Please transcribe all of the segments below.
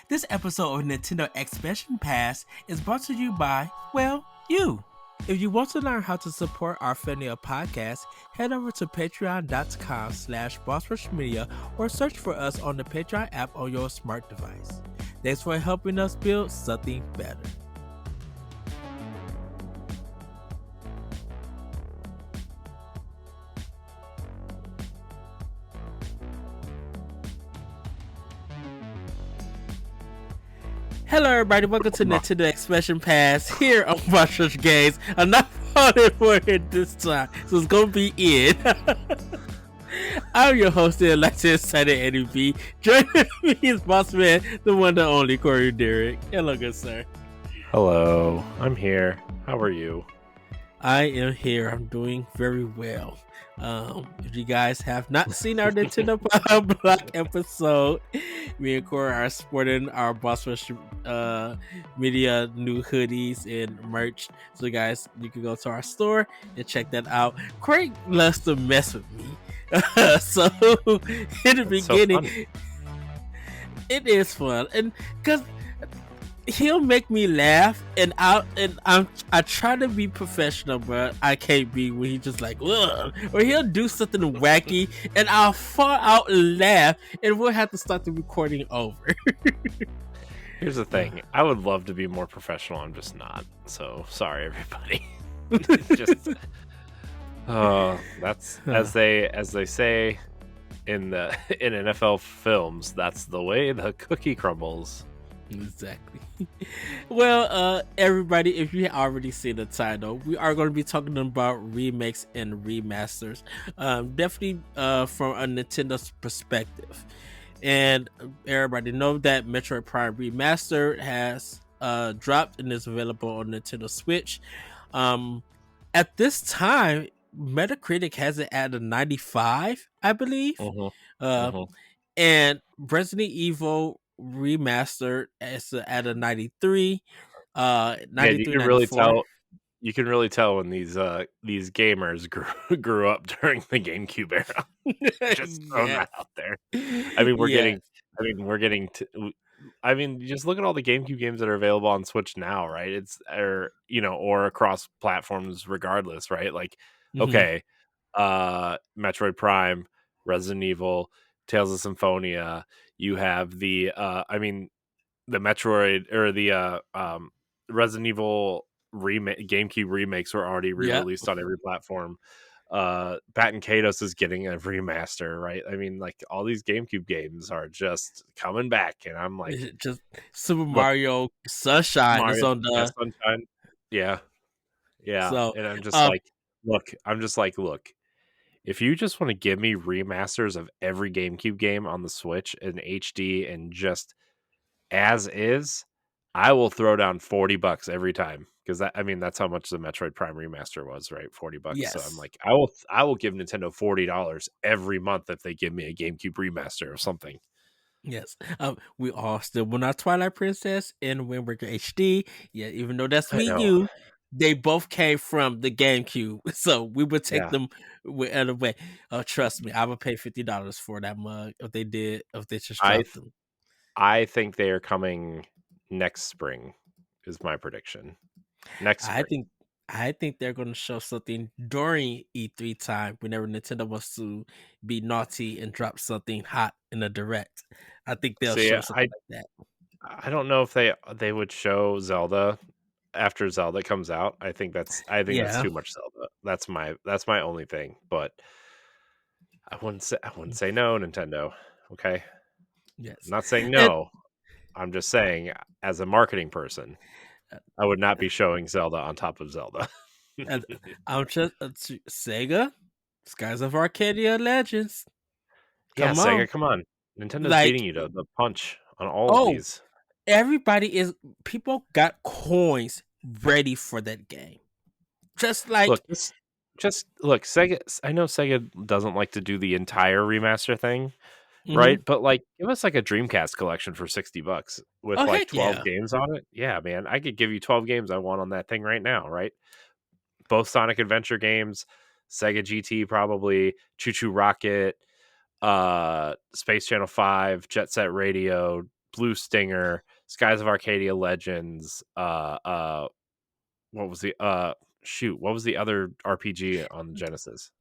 This episode of Nintendo Expansion Pass is brought to you by, well, you. If you want to learn how to support our family of podcasts, head over to patreon.com/bossrushmedia or search for us on the Patreon app on your smart device. Thanks for helping us build something better. Hello everybody, welcome to Nintendo Expansion Pass here on Boss Games. I'm not falling for it this time, so it's gonna be in. I'm your host and Alexa Excited Eddie B. Joining me is Boss Man, the one and only Corey Derrick. Hello, good sir. Hello, I'm here. How are you? I am here. I'm doing very well. If you guys have not seen our Nintendo Power Block episode, me and Corey are sporting our Boss Rush Media new hoodies and merch. So guys, you can go to our store and check that out. Corey loves to mess with me. So in the beginning, it is fun, and because he'll make me laugh, and I try to be professional, but I can't be when he just like, ugh, or he'll do something wacky, and I'll fall out and laugh, and we'll have to start the recording over. Here's the thing: I would love to be more professional. I'm just not. So sorry, everybody. Just that's as they say in NFL films. That's the way the cookie crumbles. Exactly. Well, everybody, if you already seen the title, we are going to be talking about remakes and remasters. Definitely from a Nintendo's perspective. And everybody know that Metroid Prime Remastered has dropped and is available on Nintendo Switch. At this time, Metacritic has it at a 95, I believe. And Resident Evil Remastered is at a 93. 93, you can really tell. You can really tell when these gamers grew up during the GameCube era. Just throwing that out there. Just look at all the GameCube games that are available on Switch now, right? Or across platforms, regardless, right? Like, okay, Metroid Prime, Resident Evil, Tales of Symphonia. You have the Metroid or the Resident Evil GameCube remakes were already re-released on every platform. Baton Kaitos is getting a remaster, right? I mean, like, all these GameCube games are just coming back, and I'm like, just Super Mario Sunshine is on the Sunshine. Yeah. So, and I'm just look, if you just want to give me remasters of every GameCube game on the Switch in HD and just as is, I will throw down $40 every time, because that's how much the Metroid Prime Remaster was, right? $40. Yes. So I'm like, I will give Nintendo $40 every month if they give me a GameCube remaster or something. Yes. We all still want our Twilight Princess and Wind Waker HD. Yeah, even though that's Wii U, they both came from the GameCube, so we would take them whichever way. Trust me, I would pay $50 for that mug if they just dropped them. I think they are coming next spring, is my prediction. Next spring. I think they're going to show something during E3 time, whenever Nintendo wants to be naughty and drop something hot in a direct. I think they'll show something like that. I don't know if they would show Zelda after Zelda comes out. I think that's too much Zelda. That's my only thing. But I wouldn't say no, Nintendo. Okay. Yes. I'm not saying no. I'm just saying, as a marketing person, I would not be showing Zelda on top of Zelda. I'm just Sega, Skies of Arcadia Legends. Sega, come on. Nintendo's beating you to the punch on all of these. People got coins ready for that game. Just like look, Sega. I know Sega doesn't like to do the entire remaster thing, right? But like, give us like a Dreamcast collection for $60 with 12 games on it. Yeah, man, I could give you 12 games I want on that thing right now, right? Both Sonic Adventure games, Sega GT, probably Choo Choo Rocket, Space Channel 5, Jet Set Radio, Blue Stinger, Skies of Arcadia Legends, what was the what was the other RPG on the Genesis?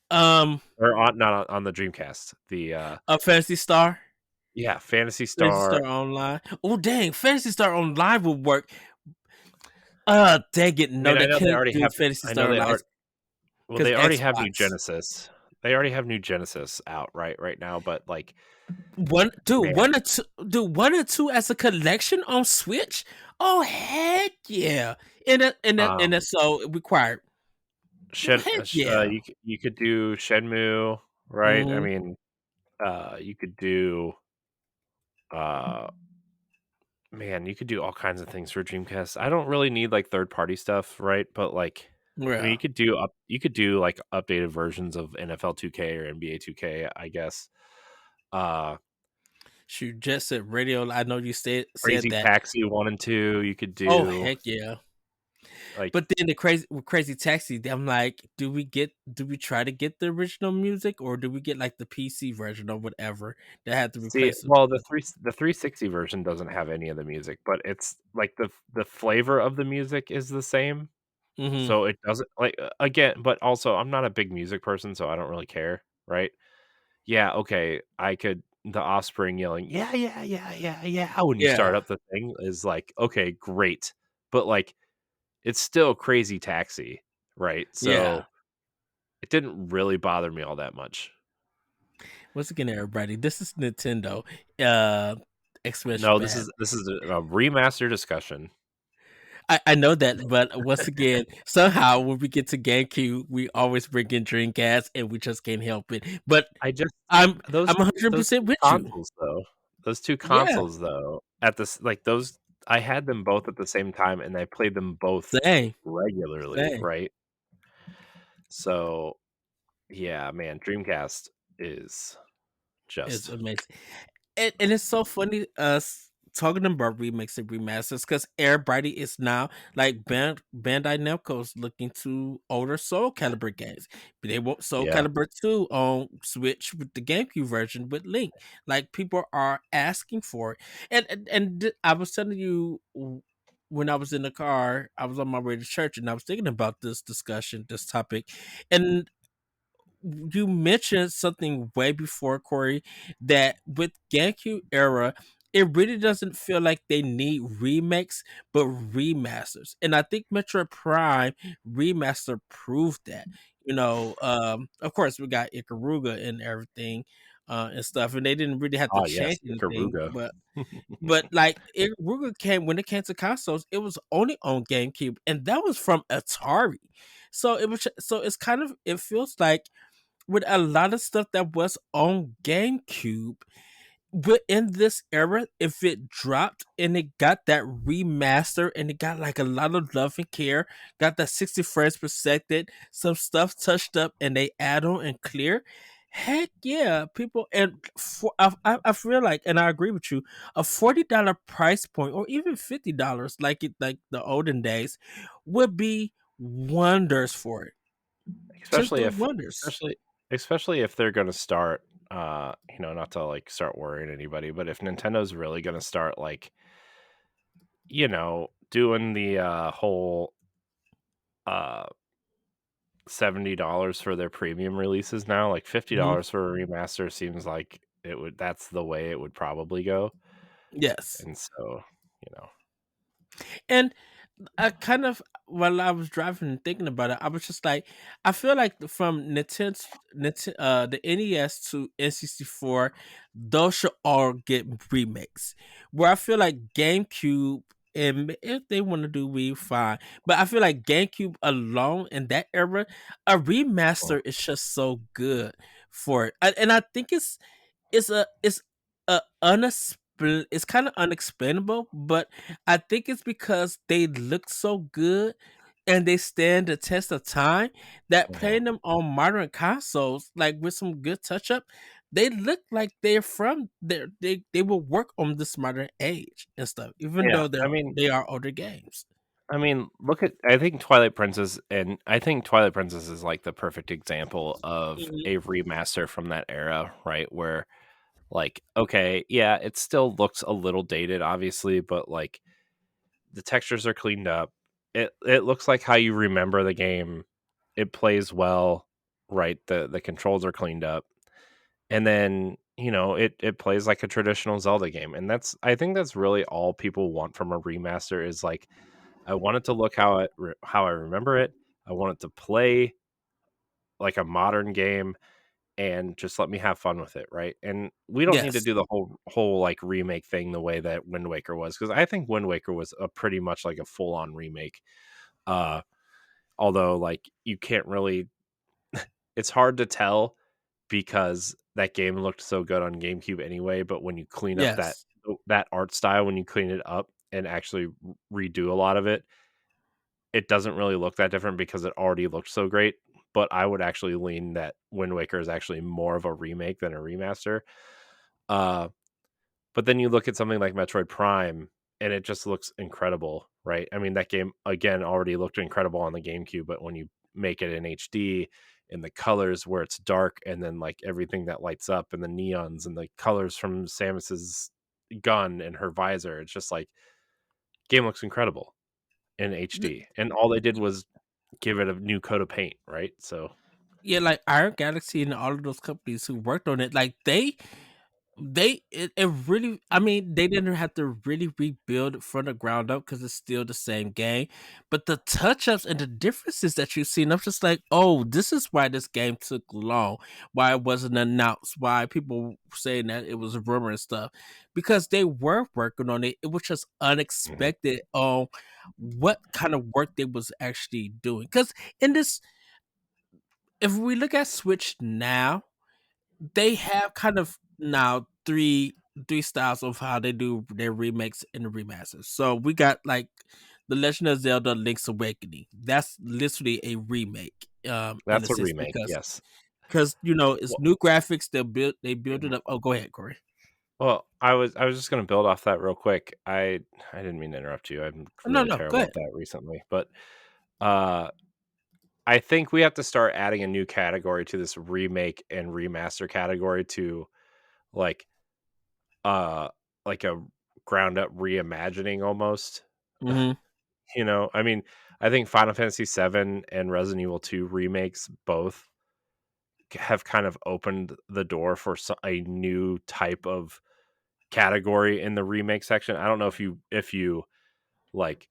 Um, Or on not on the Dreamcast. The a Fantasy Star. yeah, Phantasy Fantasy Star. Star Online. Oh dang, Fantasy Star Online would work. Dang it! I No, mean, I they know they couldn't already do have Fantasy I know Star they Online are well, because they already have new Xbox. Genesis. They already have new Genesis out right now, but like man, 1 or 2, dude, 1 or 2 as a collection on Switch. Oh heck yeah! And um that's so required. Heck yeah. you could do Shenmue, right? I Hmm. mean, you could do uh man, you could do all kinds of things for Dreamcast. I don't really need like third party stuff, right? But like I mean, Yeah. you could do like updated versions of NFL 2K or NBA 2K, I guess. Uh Shoot, just said radio. I know you said Crazy that. Taxi 1 and 2 you could Oh do. heck yeah! Like, But then the crazy taxi. I'm like, do we try to get the original music or do we get like the PC version or whatever that had to see, replace it? well, the 360 version doesn't have any of the music, but it's like the flavor of the music is the same. Hmm. So it doesn't like again, but also I'm not a big music person, so I don't really care, right? Yeah, okay, I could the offspring yelling, "Yeah, yeah, yeah, yeah, yeah," when you start Yeah, up the thing is like, okay, great. But like it's still Crazy Taxi, right? yeah. So it didn't really bother me all that much. Once again, everybody, this is Nintendo. Uh, exclamation No, bad. this is a remaster discussion. I know that, but once again, somehow when we get to GameCube, we always bring in Dreamcast, and we just can't help it. But I just I'm those I'm 100 those percent 2 with you. consoles though, those 2 Yeah, consoles though, at this like those I had them both at the same time and I played them both same, regularly, same. right? So, yeah, man, Dreamcast is It's just amazing. And it's so funny us talking about remakes and remasters because everybody is now like Bandai Namco's looking to older Soul Calibur games. They want Soul yeah. Calibur 2 on Switch with the GameCube version with Link. Like people are asking for it. I was telling you when I was in the car, I was on my way to church and I was thinking about this discussion, this topic. And you mentioned something way before Corey that with GameCube era, it really doesn't feel like they need remakes but remasters, and I think Metroid Prime Remaster proved that. Of course, we got Ikaruga and everything and stuff, and they didn't really have to Oh, change yes, anything, Ikaruga. but like Ikaruga came when it came to consoles, it was only on GameCube, and that was from Atari. So it's kind of it feels like with a lot of stuff that was on GameCube, but in this era, if it dropped and it got that remaster and it got like a lot of love and care, got that 60 frames per second, some stuff touched up and they add on and clear. Heck yeah, people and for I feel like, and I agree with you, a $40 price point or even $50 like the olden days would be wonders for it. Just Especially do if wonders. especially if they're gonna start, not to, like, start worrying anybody, but if Nintendo's really gonna start, like, doing the, whole, uh, $70 for their premium releases now, like, Mhm. $50 for a remaster seems like that's the way it would probably go, Yes. and so, you know And I kind of while I was driving and thinking about it, I was just like, I feel like from the NES to N64, those should all get remakes. Where I feel like GameCube, and if they want to do Wii, fine. But I feel like GameCube alone in that era, a Oh, remaster is just so good for it. And I think it's a it's kind of unexplainable, but I think it's because they look so good and they stand the test of time that uh-huh. playing them on modern consoles, like with some good touch up, they look like they're from they will work on this modern age and stuff, even Yeah, though I mean they are older games. look at I think Twilight Princess is, like, the perfect example of Mhm. a remaster from that era, right, where like, okay, yeah, it still looks a little dated, obviously, but like the textures are cleaned up. It looks like how you remember the game. It plays well, right? The controls are cleaned up. And then, it plays like a traditional Zelda game. And I think that's really all people want from a remaster is like I want it to look how I remember it. I want it to play like a modern game and just let me have fun with it, right? And we don't need to Yes. do the whole like remake thing the way that Wind Waker was because I think Wind Waker was a pretty much like a full on remake. Uh, although like you can't really, it's hard to tell because that game looked so good on GameCube anyway. But when you clean up Yes. that art style, when you clean it up and actually redo a lot of it, it doesn't really look that different because it already looked so great. But I would actually lean that Wind Waker is actually more of a remake than a remaster. Uh, but then you look at something like Metroid Prime, and it just looks incredible, right? I mean, that game again already looked incredible on the GameCube, but when you make it in HD and the colors where it's dark, and then like everything that lights up, and the neons and the colors from Samus's gun and her visor, it's just like game looks incredible in HD. And all they did was give it a new coat of paint, right? So Yeah, like Iron Galaxy and all of those companies who worked on it, like it really, I mean, they didn't have to really rebuild it from the ground up because it's still the same game. But the touch ups and the differences that you've seen, I'm just like, oh, this is why this game took long, why it wasn't announced, why people saying that it was a rumor and stuff. Because they were working on it. It was just mhm. unexpected on what kind of work they was actually doing. Because in this, if we look at Switch now, they have kind of now three styles of how they do their remakes and the remasters. So we got like the Legend of Zelda Link's Awakening. That's literally a remake, in a That's a sense, remake, yes. because it's new graphics. They build it up. Oh, go ahead, Corey. Well, I was just gonna build off that real quick. I didn't mean to interrupt you. I'm Oh, no, really no, go terrible ahead. at that recently, but uh, I think we have to start adding a new category to this remake and remaster category to like uh like a ground up reimagining almost. Hmm. I mean, I think Final Fantasy 7 and Resident Evil 2 remakes both have kind of opened the door for a new type of category in the remake section. I don't know if you like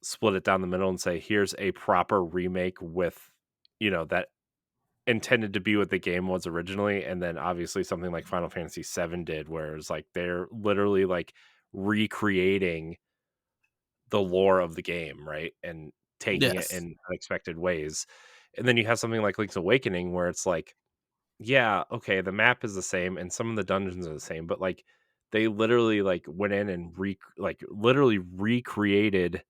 split it down the middle and say here's a proper remake with that intended to be what the game was originally, and then obviously something like Final Fantasy 7 did where it's like they're literally like recreating the lore of the game, right? And taking it Yes. in unexpected ways. And then you have something like Link's Awakening where it's like, yeah, okay, the map is the same and some of the dungeons are the same, but like they literally like went in and literally recreated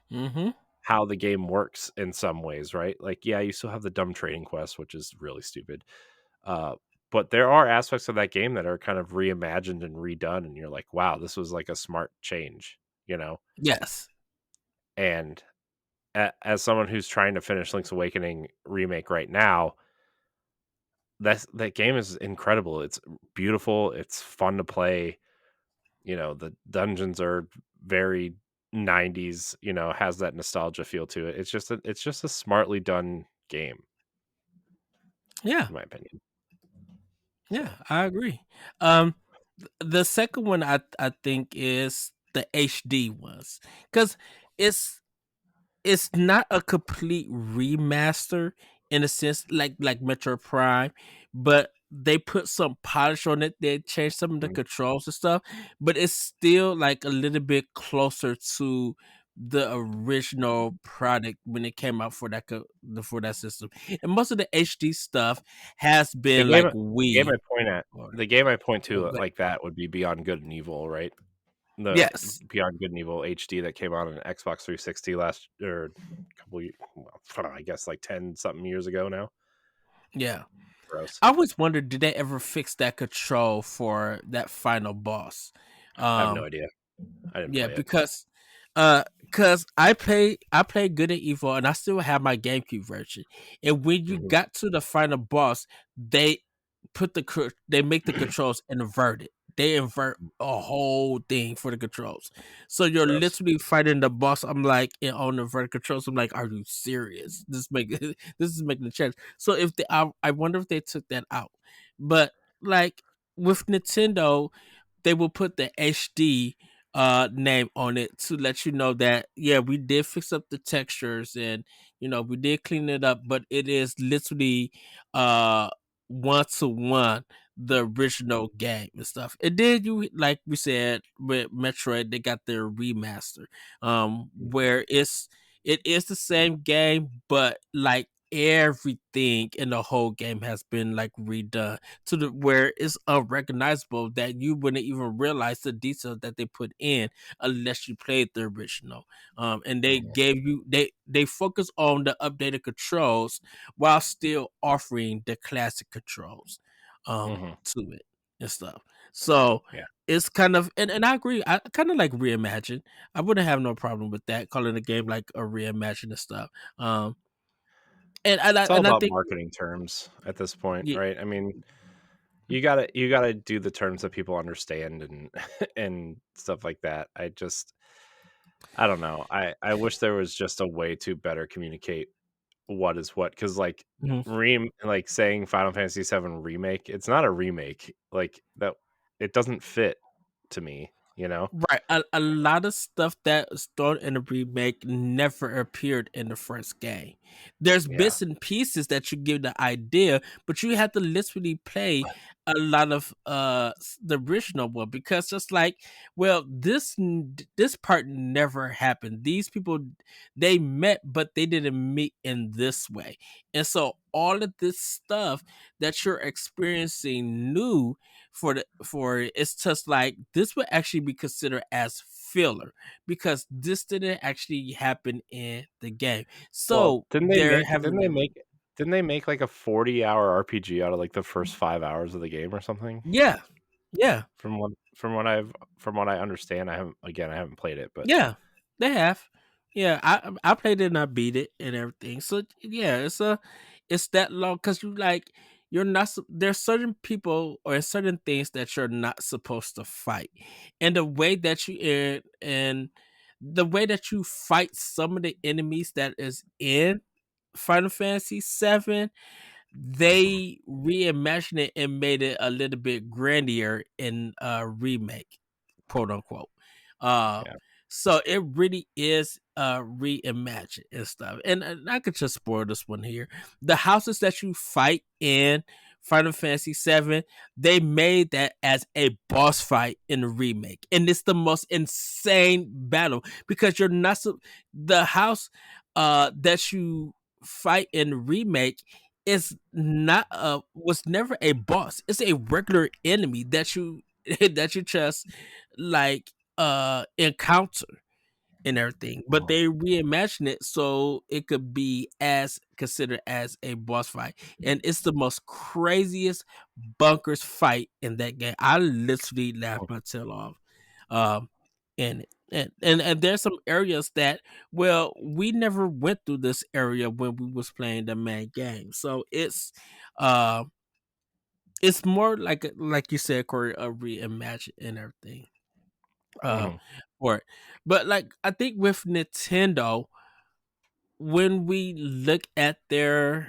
Hmm. how the game works in some ways, right? Like, yeah, you still have the dumb trading quest, which is really stupid. Uh, but there are aspects of that game that are kind of reimagined and redone, and you're like, wow, this was like a smart change, you know? Yes. And as someone who's trying to finish Link's Awakening remake right now, that game is incredible. It's beautiful. It's fun to play. The dungeons are very 90s. Has that nostalgia feel to it. It's just a smartly done game, Yeah. in my opinion. Yeah. So, I agree. Um, the second one I think is the HD ones because it's it's not a complete remaster in a sense like Metroid Prime, but they put some polish on it. They changed some of the mhm. controls and stuff, but it's still like a little bit closer to the original product when it came out for for that system. And most of the HD stuff has the been game, like the game I Wii. point at, Or, the game I point oh, to like that would be Beyond Good and Evil, right? The yes, Beyond Good and Evil HD that came out on Xbox 360 last or couple, well, I guess like 10 something years ago now. yeah. Gross. I always wondered, did they ever fix that control for that final boss? I have no Um, idea. I didn't yeah, play it. because I played Good and Evil, and I still have my GameCube version. And when you Mhm. got to the final boss, they they make the controls inverted. They invert a whole thing for the controls. So you're Gross. literally fighting the boss. I'm like on the inverted controls. I'm like, are you serious? This is making a change. So if I wonder if they took that out. But like with Nintendo, they will put the HD name on it to let you know that yeah, we did fix up the textures and we did clean it up, but it is literally uh 1-to-1 the original game and stuff. It did you like we said with Metroid, they got their remaster, where it is the same game, but like everything in the whole game has been like redone to the where it's unrecognizable that you wouldn't even realize the details that they put in unless you played the original. And they Mhm. gave you they focus on the updated controls while still offering the classic controls Mhm. to it and stuff. So Yeah. it's kind of and I agree. I kind of like reimagine. I wouldn't have no problem with that, calling the game like a reimagine and stuff. Um, It's all and I about think marketing terms at this point, yeah, right? I mean, you gotta do the terms that people understand and and stuff like that. I don't know. I wish there was just a way to better communicate what is what, because mhm. saying Final Fantasy VII Remake, it's not a remake, like, that it doesn't fit to me, you know? Right. A lot of stuff that was thrown in the remake never appeared in the first game. There's Yeah. bits and pieces that you give the idea, but you have to literally play a lot of the original one because it's like, well, this part never happened. These people they met, but they didn't meet in this way. And so all of this stuff that you're experiencing new for it's just like this would actually be considered as filler because this didn't actually happen in the game. Well, So they're having didn't they make, like, a 40-hour RPG out of, like, the first 5 hours of the game or something? yeah, yeah. From what from what I've from what I understand, I haven't played it, but Yeah, they have. Yeah, I played it and I beat it and everything. So yeah, it's that long because you like you're not there's certain people or certain things that you're not supposed to fight, and the way that and the way that you fight some of the enemies that is in Final Fantasy 7, Mhm. they reimagined it and made it a little bit grandier in a remake, quote unquote. Uh, Yeah. so it really is reimagined and stuff. And I could just spoil this one here. The houses that you fight in Final Fantasy VII, they made that as a boss fight in the remake, and it's the most insane battle because you're not the house that you fight in remake is not was never a boss. It's a regular enemy that you that you just like encounter and everything. But Mhm. they reimagine it so it could be as considered as a boss fight. And it's the most craziest bunkers fight in that game. I literally laughed my tail off um in it. And there's some areas that well we never went through this area when we was playing the main game. So uh it's more like you said, Corey, a reimagine and everything. Uh Mhm. for it. But like I think with Nintendo, when we look at their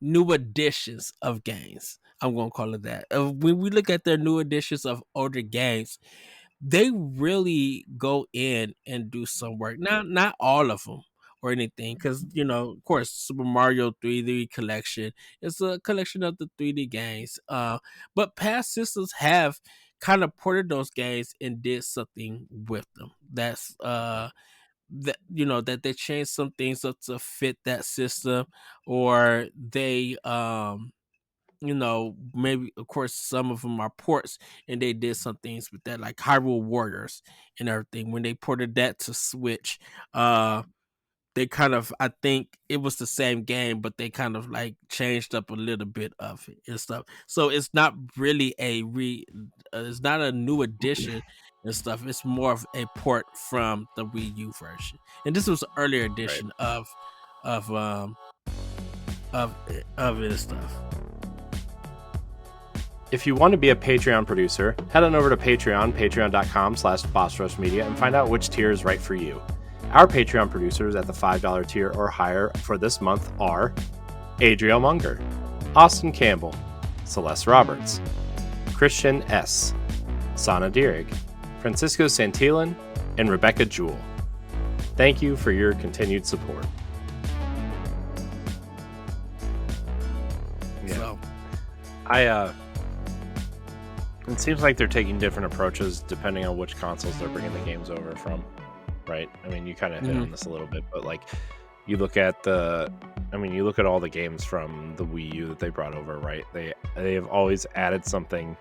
new editions of games, I'm gonna call it that. When we look at their new editions of older games, they really go in and do some work. Not all of them or anything, because of course, Super Mario 3D collection is a collection of the 3D games. But past systems have kind of ported those games and did something with them. That's that that they changed some things up to fit that system, or they maybe of course some of them are ports and they did some things with that, like Hyrule Warriors and everything. When they ported that to Switch, they kind of I think it was the same game, but they kind of like changed up a little bit of it and stuff. So it's not really it's not a new edition and stuff. It's more of a port from the Wii U version. And this was an earlier Right. edition of of it and stuff. If you want to be a Patreon producer, head on over to patreon.com/bossrushmedia and find out which tier is right for you. Our Patreon producers at the $5 tier or higher for this month are Adriel Munger, Austin Campbell, Celeste Roberts, Christian S., Sana Dierig, Francisco Santillan, and Rebecca Jewell. Thank you for your continued support. Yeah. So, it seems like they're taking different approaches depending on which consoles they're bringing the games over from, right? I mean, you kind of hit on this a little bit, but like, you look at all the games from the Wii U that they brought over, right? They have always added something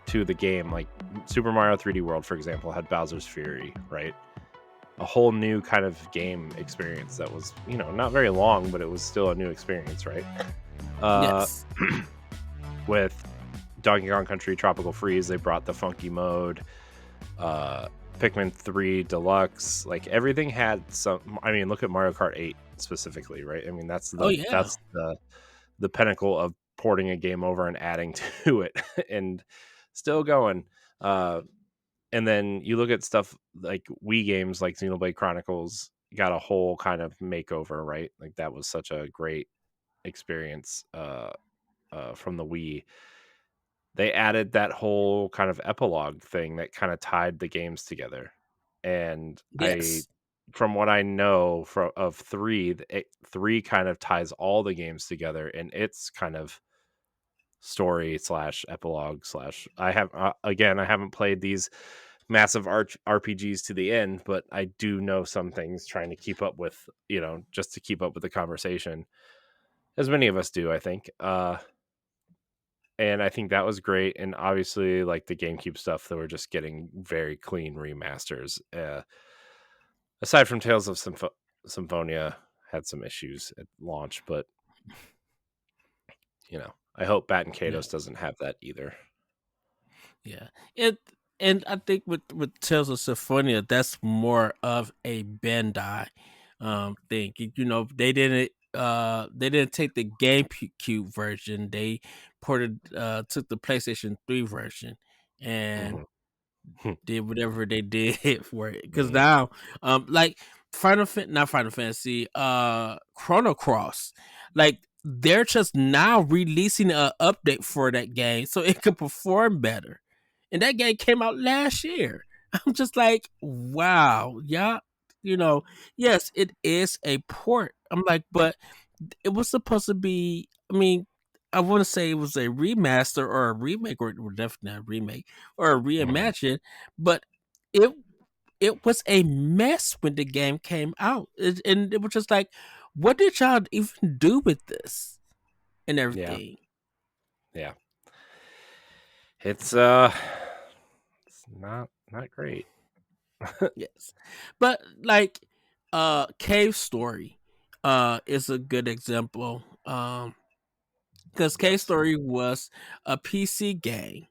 to the game. Like Super Mario 3D World, for example, had Bowser's Fury, right? A whole new kind of game experience that was, not very long, but it was still a new experience, right? Yes. With Donkey Kong Country Tropical Freeze, they brought the funky mode. Pikmin 3 Deluxe, like everything had some. I mean, look at Mario Kart 8 specifically, right? I mean, that's the pinnacle of porting a game over and adding to it, and still going. And then you look at stuff like Wii games, like Xenoblade Chronicles, got a whole kind of makeover, right? Like that was such a great experience from the Wii. They added that whole kind of epilogue thing that kind of tied the games together. And Yes. from what I know of 3, 3 kind of ties all the games together in its kind of story / epilogue / I haven't played these massive RPGs to the end, but I do know some things trying to keep up with, just to keep up with the conversation, as many of us do, I think. And I think that was great. And obviously, like the GameCube stuff, they were just getting very clean remasters. Aside from Tales of Symphonia, had some issues at launch, but I hope Baton Kaitos doesn't have that either. Yeah, and I think with Tales of Symphonia, that's more of a Bandai thing. They didn't take the GameCube version. They took the PlayStation 3 version and did whatever they did for it. Because now, like not Final Fantasy, Chrono Cross, like they're just now releasing an update for that game so it could perform better. And that game came out last year. I'm just like, wow, yeah, yes, it is a port. I'm like, but it was supposed to be. I mean, I want to say it was a remaster or a remake, or definitely not a remake or a reimagine, but it it was a mess when the game came out, and it was just like, what did y'all even do with this and everything? Yeah. It's not great. Yes, but like, Cave Story, is a good example. Because Cave Story was a PC game.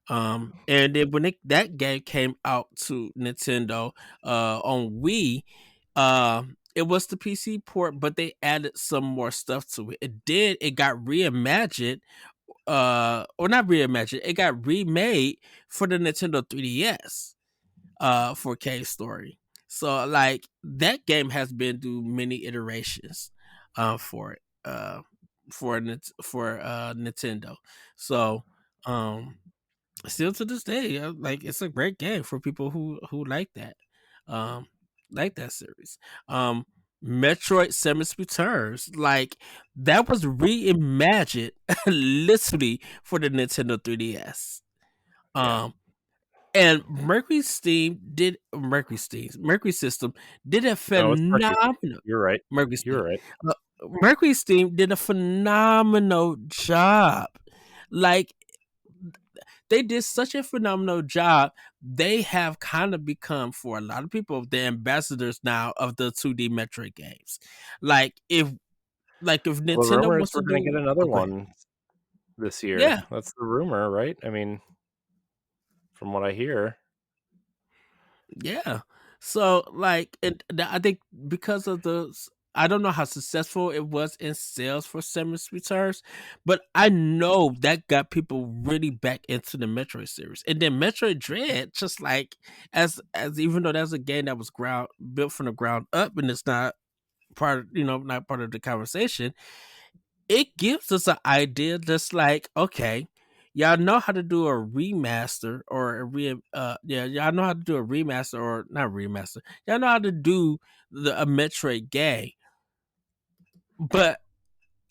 And then when that game came out to Nintendo on Wii, it was the PC port, but they added some more stuff to it. It got reimagined, or not reimagined, it got remade for the Nintendo 3DS, for Cave Story. So like that game has been through many iterations for it. Nintendo. So still to this day, like it's a great game for people who um like that series. Metroid Samus Returns, like that was reimagined literally for the Nintendo 3DS. Yeah. And Mercury System did a No, it's phenomenal. You're right. Mercury Steam. You're right. Uh, Mercury Steam did a phenomenal job. Like they did such a phenomenal job. They have kind of become, for a lot of people, the ambassadors now of the 2D Metroid games. Like if Well, the Nintendo rumor is wants to we're going to get do, another okay, one this year. yeah, That's the rumor, right? I mean, from what I hear. yeah. So like, and I think because of I don't know how successful it was in sales for Samus Returns, but I know that got people really back into the Metroid series. And then Metroid Dread, just like as even though that's a game that was ground built from the ground up and it's not part of, not part of the conversation, it gives us an idea just like, okay, y'all know how to do a remaster or y'all know how to do a remaster or not remaster. Y'all know how to do a Metroid game. But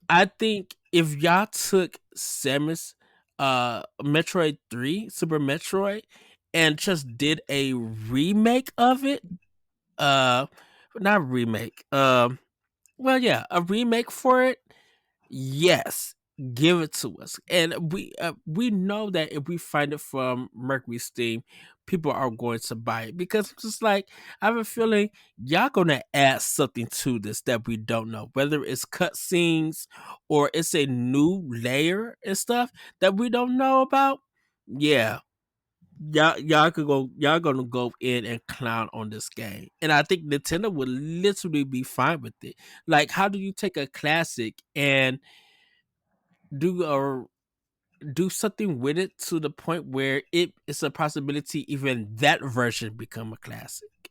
I think if y'all took Samus Metroid 3, Super Metroid, and just did a remake of it, uh not remake, well yeah, a remake for it, yes, give it to us. And we know that if we find it from Mercury Steam, people are going to buy it because it's just like I have a feeling y'all gonna add something to this that we don't know, whether it's cutscenes or it's a new layer and stuff that we don't know about. Yeah, y'all gonna go in and clown on this game, and I think Nintendo would literally be fine with it. Like, how do you take a classic and do a do something with it to the point where it is a possibility even that version become a classic,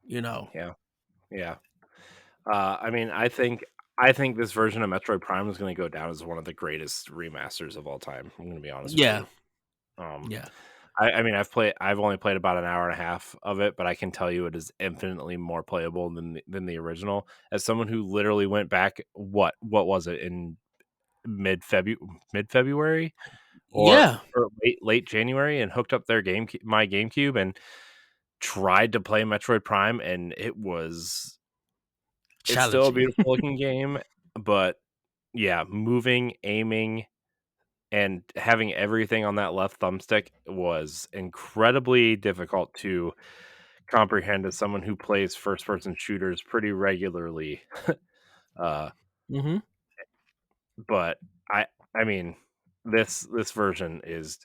you know? Yeah, yeah. I mean, I think this version of Metroid Prime is going to go down as one of the greatest remasters of all time. I'm going to be honest with Yeah, you. Um, yeah, I mean, I've only played about an hour and a half of it, but I can tell you it is infinitely more playable than the original. As someone who literally went back, what was it in mid February yeah. or late January, and hooked up my GameCube and tried to play Metroid Prime, and it's still a Challenging. beautiful looking game, but yeah, moving, aiming, and having everything on that left thumbstick was incredibly difficult to comprehend as someone who plays first person shooters pretty regularly. uh, Hmm. but I I mean this version is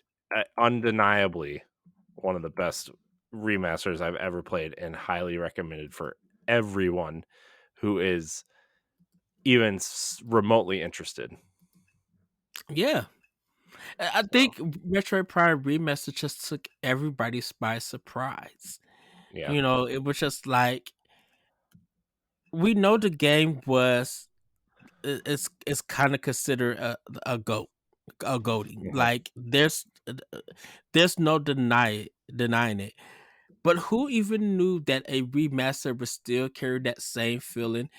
undeniably one of the best remasters I've ever played and highly recommended for everyone who is even remotely interested. Yeah, I So, think Metroid Prime Remastered just took everybody by surprise. yeah. You know, it was just like we know the game was it's kind of considered a goat a goating. Mhm. Like there's no denying it. But who even knew that a remaster would still carry that same feeling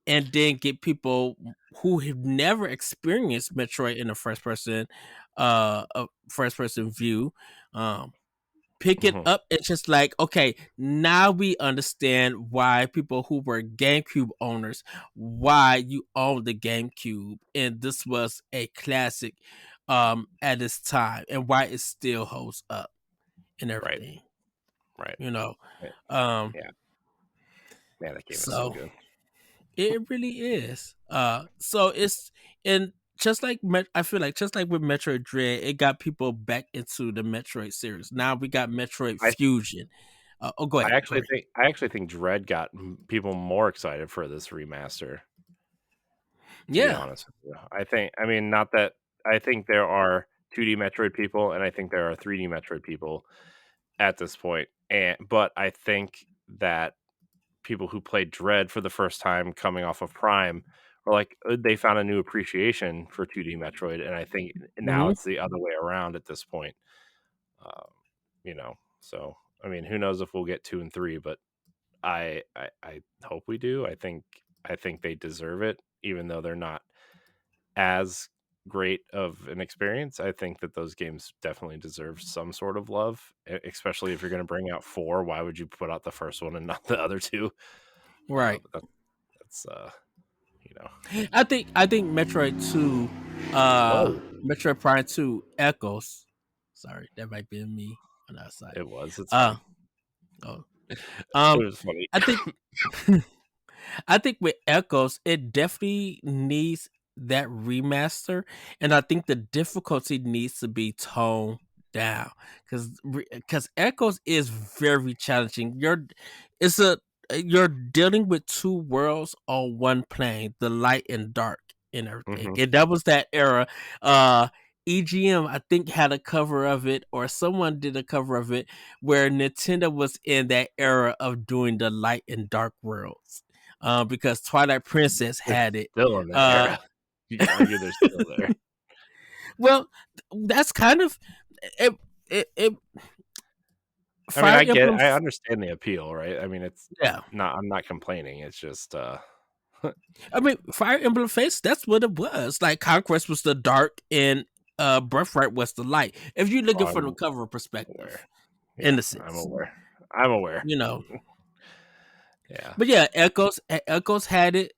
and then get people who have never experienced Metroid in a first person view, um, pick it Mhm. up. It's just like, okay, now we understand why people who were GameCube owners, why you own the GameCube, and this was a classic at its time, and why it still holds up and Right. everything, Right. you know. Yeah. Um, Yeah. Man, that game is so so good. it really is. So it's and just like I feel like just like with Metroid Dread, it got people back into the Metroid series. Now we got Metroid I Fusion. Oh, go ahead. Go ahead. I actually think Dread got people more excited for this remaster, to be Yeah. honest with you. I mean, not that I think there are 2D Metroid people and I think there are 3D Metroid people at this point. But I think that people who played Dread for the first time coming off of Prime are like they found a new appreciation for 2D Metroid, and I think now Hmm. it's the other way around at this point. Um, so I mean, who knows if we'll get 2 and 3, but I hope we do. I think they deserve it, even though they're not as great of an experience. I think that those games definitely deserve some sort of love, especially if you're going to bring out 4. Why would you put out the first one and not the other two? Right. But that's you know. I think Whoa, Metroid Prime 2 Echoes. Sorry, that might be me on that side. it was. It's Uh fine. oh. It Um was funny. I think I think with Echoes, it definitely needs that remaster, and I think the difficulty needs to be toned down because Echoes is very challenging. It's a you're dealing with two worlds on one plane, the light and dark and everything. Mhm. And that was that era. Uh EGM, I think, had a cover of it, or someone did a cover of it, where Nintendo was in that era of doing the light and dark worlds. Because Twilight Princess They're had it. still in that Uh era. You could argue they're still there. well, that's kind of it. It I mean, Fire I get Emblem. I understand the appeal, right? I mean, it's Yeah, not I'm not complaining. It's just, I mean, Fire Emblem Face, that's what it was. Like Conquest was the dark and Birthright was the light. If you're looking from the I'm cover perspective, aware. in Yeah, a I'm sense, aware. I'm aware. you know. Yeah. But yeah, Echoes had it.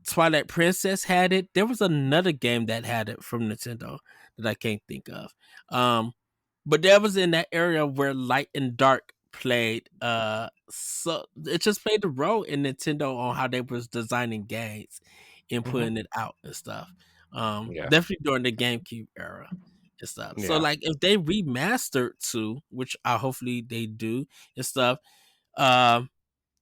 Twilight Princess had it. There was another game that had it from Nintendo that I can't think of. But that was in that area where light and dark played. So it just played a role in Nintendo on how they was designing games and Mhm. putting it out and stuff. Yeah. Definitely during the GameCube era and stuff. So Yeah. like if they remastered too, which I hopefully they do and stuff, um,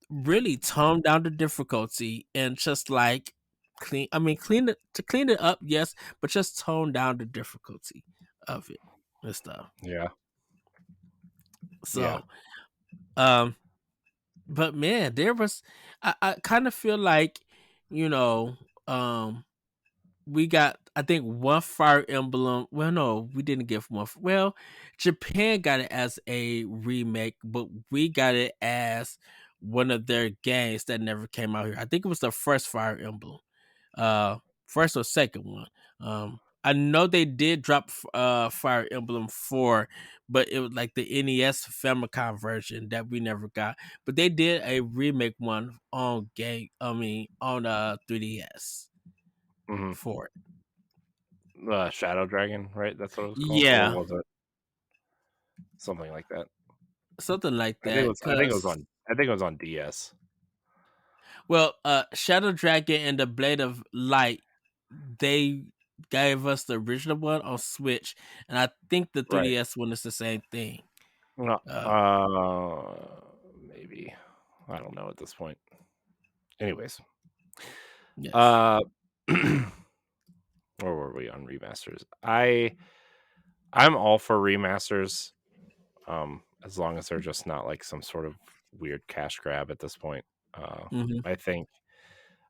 really tone down the difficulty and just like clean it up, yes, but just tone down the difficulty of it and stuff. Yeah. Yeah. So um but man, there was I kind of feel like, you know, um we got, I think, one Fire Emblem. Well, no, we didn't get one. Well, Japan got it as a remake, but we got it as one of their games that never came out here. I think it was the first Fire Emblem, uh, first or second one. I know they did drop Fire Emblem 4, but it was like the NES Famicom version that we never got. But they did a remake one on on 3DS Mhm. for it. Shadow Dragon, right? That's what it was called, or Yeah, was it something like that? something like I think it that. was. I think it was Cause on. I think it was on DS. well, Shadow Dragon and the Blade of Light, they gave us the original one on Switch, and I think the Right. 3DS one is the same thing. No. Uh, Maybe. I don't know at this point. Anyways, yes. uh, where were we on remasters? I'm all for remasters, as long as they're just not like some sort of weird cash grab at this point. Uh, Hmm. I think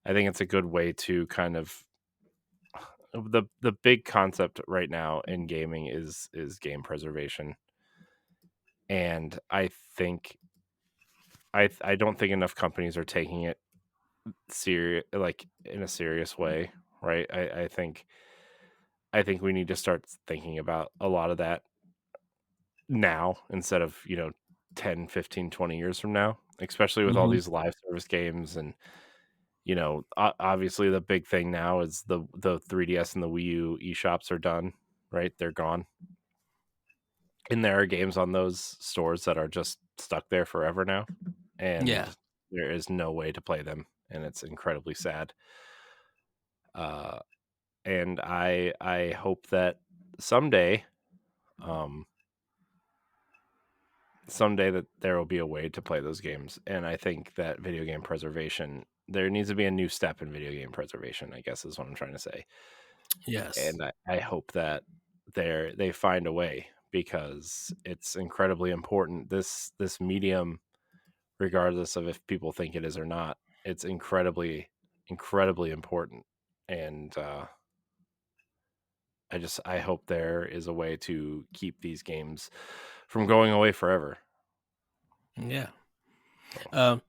I think it's a good way to kind of the big concept right now in gaming is game preservation, and I don't think enough companies are taking it serious, like in a serious way, right? I think we need to start thinking about a lot of that now instead of 10, 15, 20 years from now, especially with all Hmm. these live service games. And obviously the big thing now is the 3DS and the Wii U eShops are done, right? They're gone, and there are games on those stores that are just stuck there forever now, and Yeah. there is no way to play them, and it's incredibly sad. uh and I hope that someday, um someday that there will be a way to play those games. And I think that video game preservation, there needs to be a new step in video game preservation, I guess is what I'm trying to say. Yes. And I hope that they find a way, because it's incredibly important. This medium, regardless of if people think it is or not, it's incredibly important. And I hope there is a way to keep these games from going away forever. Yeah. So, Um,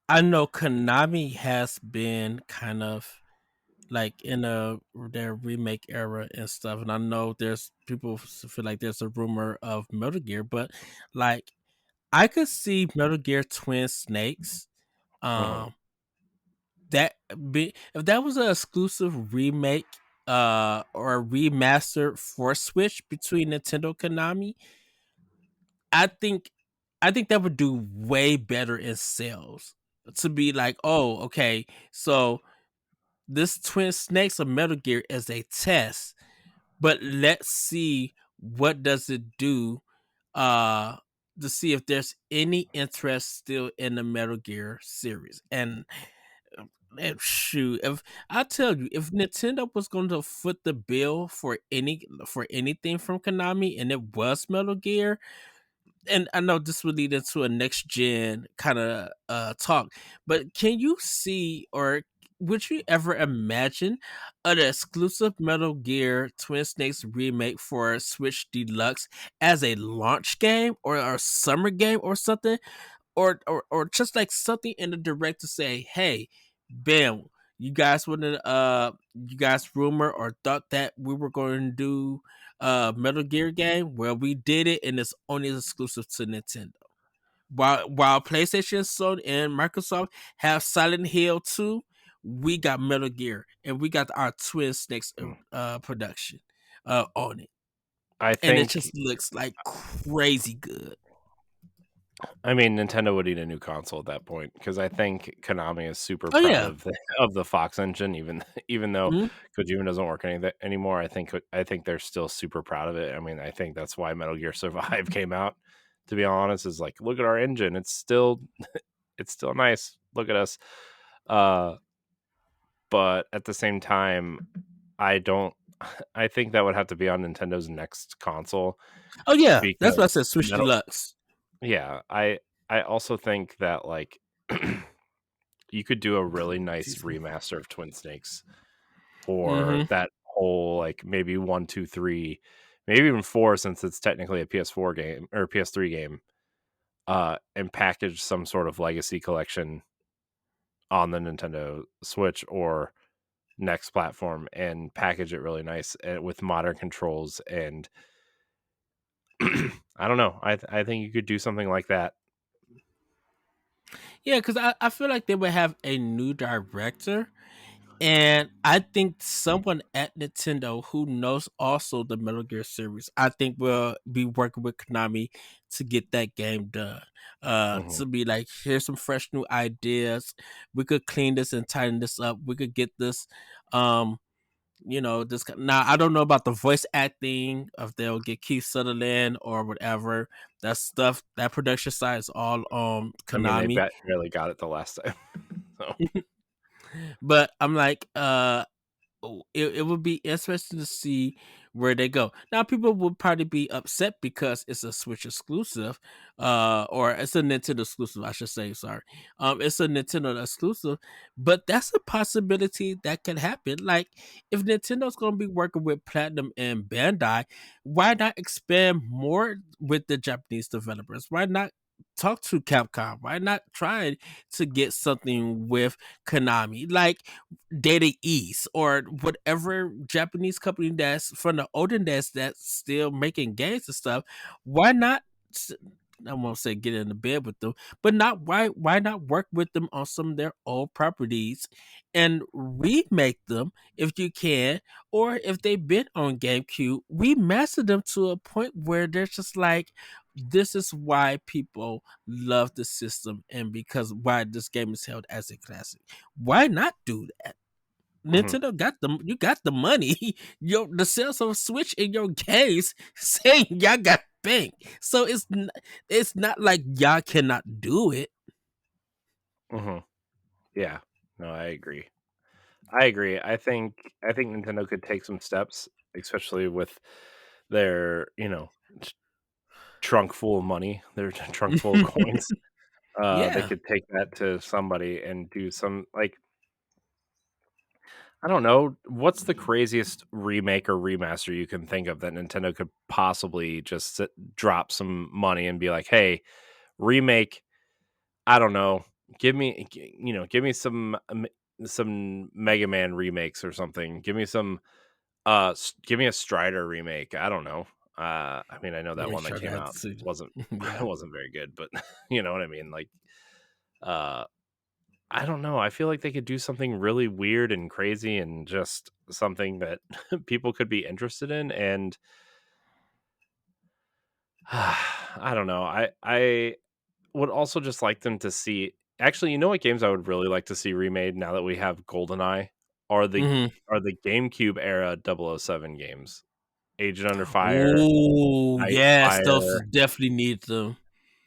I know Konami has been kind of like in their remake era and stuff, and I know there's people feel like there's a rumor of Metal Gear, but like I could see Metal Gear Twin Snakes. mhm. Um, that be if that was an exclusive remake, or a remaster for Switch between Nintendo Konami, I think I think that would do way better in sales. To be like, oh, okay, so this Twin Snakes of Metal Gear is a test, but let's see what does it do uh to see if there's any interest still in the Metal Gear series. And shoot, if I tell you, if Nintendo was going to foot the bill for anything from Konami, and it was Metal Gear, and I know this will lead into a next gen kind of talk, but can you see, or would you ever imagine an exclusive Metal Gear Twin Snakes remake for Switch Deluxe as a launch game or a summer game or something? Or just like something in the direct to say, hey, bam, you guys rumor or thought that we were going to do Metal Gear game? Well, we did it, and it's only exclusive to Nintendo. While PlayStation, Sony, and Microsoft have Silent Hill 2, we got Metal Gear, and we got our Twin Snakes production on it. I And it think just looks like crazy good. I mean, Nintendo would need a new console at that point because I think Konami is super Oh proud yeah. of the Fox engine, even though Mhm. Kojima doesn't work anymore. I think they're still super proud of it. I mean, I think that's why Metal Gear Survive came out. To be honest, is like, look at our engine. It's still nice. Look at us. Uh, but at the same time, I don't. I think that would have to be on Nintendo's next console Oh yeah, that's what I because said. Switch Metal. Deluxe. Yeah, I also think that like you could do a really nice Excuse me. remaster of Twin Snakes for Mhm. that whole like maybe 1, 2, 3, maybe even 4 since it's technically a PS4 game or PS3 game, and package some sort of legacy collection on the Nintendo Switch or next platform and package it really nice with modern controls and I don't know. I think you could do something like that. Yeah, because I feel like they would have a new director. And I think someone at Nintendo who knows also the Metal Gear series, I think will be working with Konami to get that game done. Mhm. To be like, here's some fresh new ideas. We could clean this and tighten this up. We could get this, um, now I don't know about the voice acting, if they'll get Keith Sutherland or whatever. That stuff, that production side is all I mean, they Konami. barely got it the last time. So, But I'm like, it would be interesting to see where they go. Now, people would probably be upset because it's a Switch exclusive, or it's a Nintendo exclusive, I should say. Sorry, it's a Nintendo exclusive, but that's a possibility that can happen. Like, if Nintendo's going to be working with Platinum and Bandai, why not expand more with the Japanese developers? Why not talk to Capcom? Why not try to get something with Konami? Like, Data East or whatever Japanese company that's from the olden days that's still making games and stuff. Why not? s- I won't say get in the bed with them, but not why not work with them on some of their old properties and remake them if you can, or if they've been on GameCube, remaster them to a point where they're just like, this is why people love the system and because why this game is held as a classic. Why not do that? mhm, Nintendo got you got the money. The sales of Switch in your games saying y'all got bank. So it's not like y'all cannot do it. mhm. Yeah. No, I agree. I agree. I think Nintendo could take some steps, especially with their, t trunk full of money, their trunk full of coins. They Yeah. could take that to somebody and do some like, I don't know, what's the craziest remake or remaster you can think of that Nintendo could possibly just drop some money and be like, "Hey, remake, I don't know. Give me some Mega Man remakes or something. Give me give me a Strider remake. I don't know. I mean, I know I that mean, one that sure came got out to. wasn't Yeah. wasn't very good, but you know what I mean. Like, uh, I don't know. I feel like they could do something really weird and crazy, and just something that people could be interested in. And I don't know. I would also just like them to see actually, you know what games I would really like to see remade now that we have GoldenEye are Hmm. the GameCube era 007 games. Agent Under Fire, Oh yes, those Nightfire. definitely need them.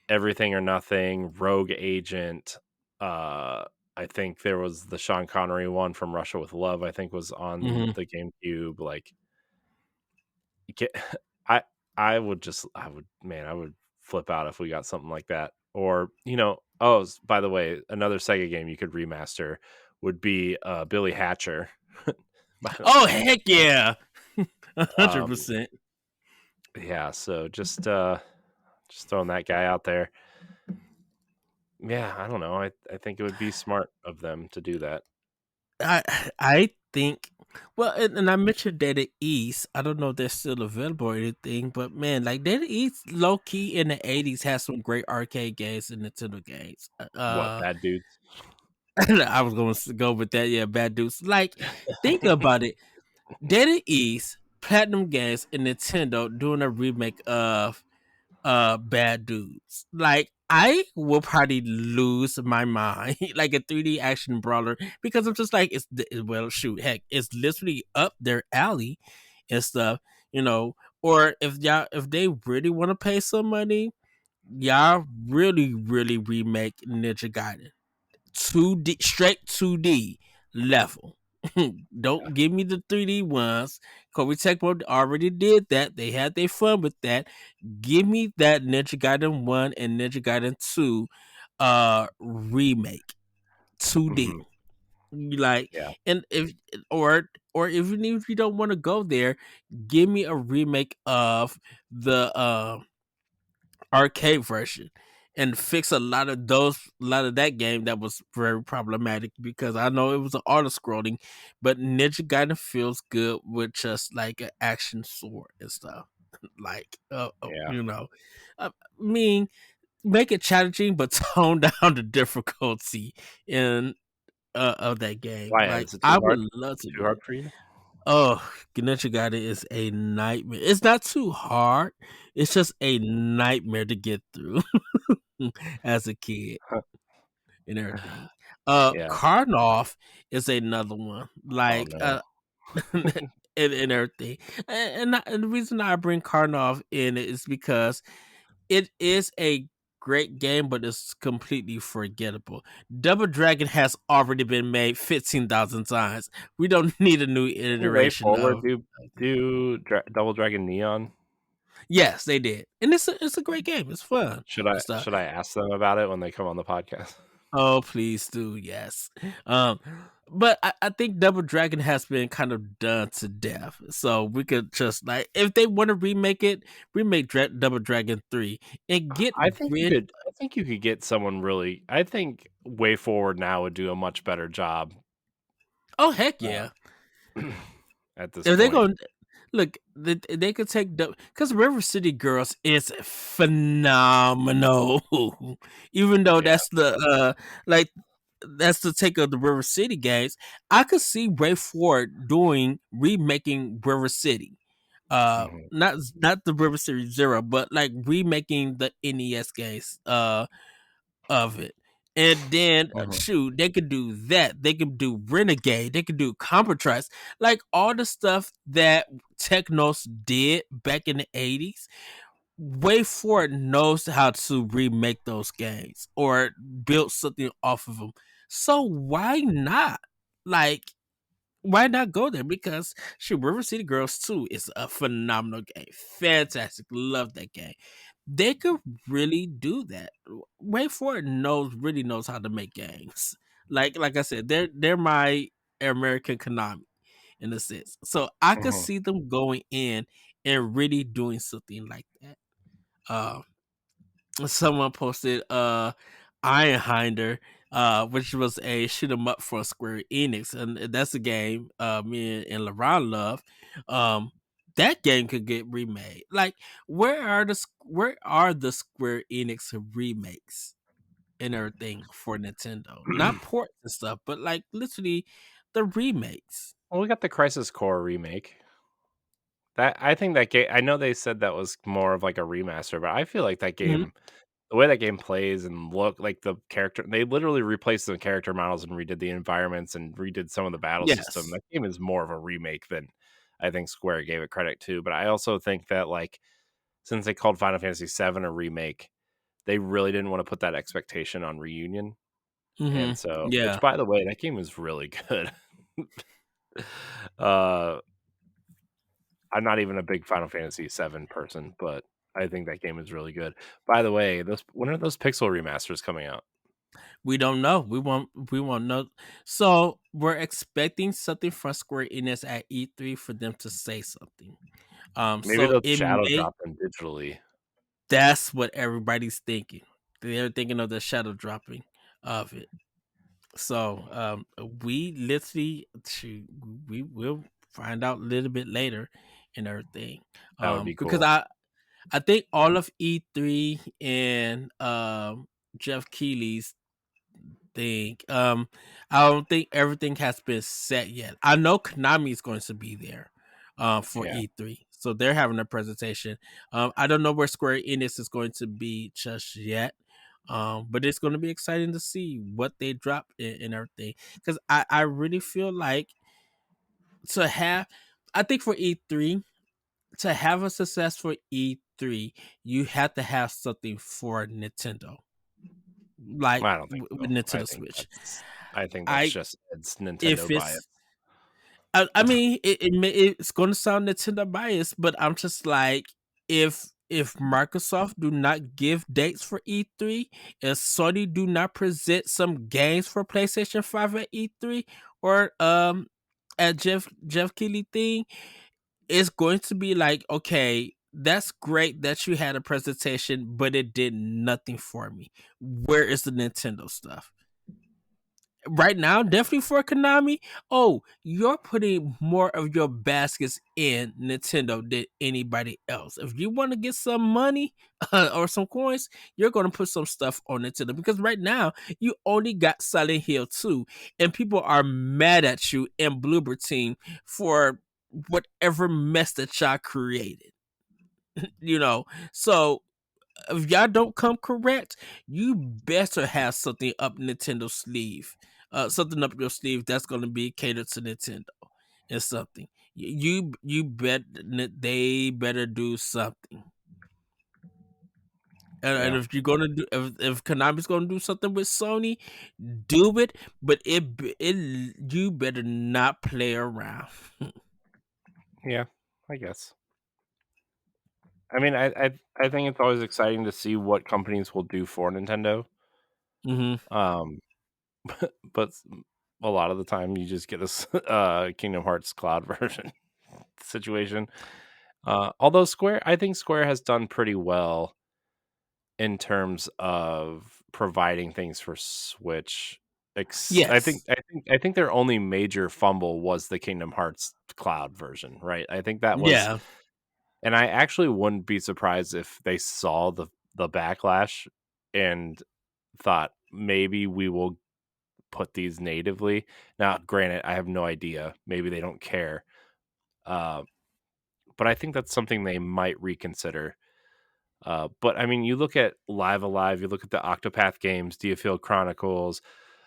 Everything or Nothing, Rogue Agent. I think there was the Sean Connery one from Russia with Love. I think was on Mhm. the GameCube. Like, get, I I would just I would flip out if we got something like that. Or by the way, another Sega game you could remaster would be Billy Hatcher. Oh, heck yeah. um, 100%. yeah, so just throwing that guy out there. Yeah, I don't know. I think it would be smart of them to do that. I I think well, and I mentioned Data East. I don't know if they're still available or anything, but man, like Data East, low key in the '80s has some great arcade games and Nintendo games. What, Bad Dudes? I was going to go with that. Yeah, Bad Dudes. Like, think about it. Data East, Platinum Games, and Nintendo doing a remake of Bad Dudes. Like, I will probably lose my mind like a 3D action brawler because I'm just like well shoot heck it's literally up their alley and stuff, you know. Or if they really want to pay some money, y'all really remake Ninja Gaiden 2D, straight 2D level. Don't give me the 3D ones. Kobe Tecmo already did that. They had their fun with that. Give me that Ninja Gaiden 1 and Ninja Gaiden 2 remake 2D. Mhm. Like, Yeah. and if or even if you don't want to go there, give me a remake of the arcade version and fix a lot of that game that was very problematic because I know it was an auto scrolling, but Ninja Gaiden feels good with just like an action sword and stuff. Like Yeah. you know, I mean, make it challenging, but tone down the difficulty in of that game. Why, Like is it I too would hard? love to Too do hard it. for you? Oh, Ninja Gaiden is a nightmare. It's not too hard. It's just a nightmare to get through as a kid Huh. and everything. Yeah. Karnov is another one. Oh, Like no. and everything. And the reason I bring Karnov in is because it is a great game, but it's completely forgettable. Double Dragon has already been made 15,000 times. We don't need a new Didn't Way iteration Forward of. do Double Dragon Neon? Yes, they did, and it's a great game. It's fun Should and I stuff. should I ask them about it when they come on the podcast? Oh, please do, yes. Um, but I think Double Dragon has been kind of done to death. So we could just like if they want to remake it, remake Double Dragon 3 and get rid. I think you could get someone really. I think Way Forward now would do a much better job Oh heck yeah! at this If they point. go look, they could take because River City Girls is phenomenal. Even though Yeah. like that's the take of the River City games. I could see Ray Ford doing remaking River City. Mhm. Not the River City Zero, but like remaking the NES games of it. And then Mhm. shoot, they could do that. They could do Renegade. They could do Compromise. Like all the stuff that Technos did back in the '80s. Way Forward knows how to remake those games or build something off of them. So why not? Like, why not go there? Because shoot, River City Girls 2 is a phenomenal game. Fantastic. Love that game. They could really do that. Way Forward really knows how to make games. Like I said, they're my American Konami in a sense. So I could Mhm. see them going in and really doing something like that. Uh, someone posted Ironhinder, which was a shoot 'em up for Square Enix, and that's a game me and LaRon love. Um, that game could get remade. Like, where are the Square Enix remakes and everything for Nintendo? Not ports and stuff, but like literally the remakes. Well, we got the Crisis Core remake. That I think that game. I know they said that was more of like a remaster, but I feel like that Mhm. game, the way that game plays and look like the character, they literally replaced the character models and redid the environments and redid some of the battle system. Yes. That game is more of a remake than I think Square gave it credit to. But I also think that, like, since they called Final Fantasy VII a remake, they really didn't want to put that expectation on Reunion. And so, which Yeah. by the way, that game was really good. uh I'm not even a big Final Fantasy VII person, but I think that game is really good. By the way, those when are those Pixel remasters coming out? We don't know. We won't know. So we're expecting something from Square Enix at E3 for them to say something. Maybe So they'll it shadow may drop them digitally. that's what everybody's thinking. They're thinking of the shadow dropping of it. So we literally we will find out a little bit later and everything. That would be Because cool. I think all of E3 and Jeff Keighley's think. I don't think everything has been set yet. I know Konami is going to be there for Yeah. E3. So they're having a presentation. I don't know where Square Enix is going to be just yet. But it's going to be exciting to see what they drop and everything. Because I really feel like to have, I think for E3, to have a successful E3, you have to have something for Nintendo, like I don't think with so. Nintendo Switch. I think that's I just it's if Nintendo bias. it's I mean it's going to sound Nintendo biased, but I'm just like if Microsoft do not give dates for E3, if Sony do not present some games for PlayStation 5 at E3 or at Jeff Keighley thing, it's going to be like, okay, that's great that you had a presentation, but it did nothing for me. Where is the Nintendo stuff? Right now, definitely for Konami. Oh, you're putting more of your baskets in Nintendo than anybody else. If you want to get some money or some coins, you're going to put some stuff on Nintendo because right now you only got Silent Hill 2, and people are mad at you and Bloober Team for whatever mess that y'all created. So if y'all don't come correct, you better have something up Nintendo's sleeve, something up your sleeve that's going to be catered to Nintendo and something. You bet they better do something. And Yeah. if you're gonna do, if Konami's gonna do something with Sony, do it. But you better not play around. Yeah, I guess. I mean, I think it's always exciting to see what companies will do for Nintendo. hmm Um, but a lot of the time you just get this Kingdom Hearts Cloud version situation. Although I think Square has done pretty well in terms of providing things for Switch. Yes. I think their only major fumble was the Kingdom Hearts Cloud version, right? I think that was, Yeah. and I actually wouldn't be surprised if they saw the backlash and thought maybe we will put these natively. Now, granted, I have no idea. Maybe they don't care. Uh, but I think that's something they might reconsider. But I mean, you look at Live Alive, you look at the Octopath games, DFL Chronicles,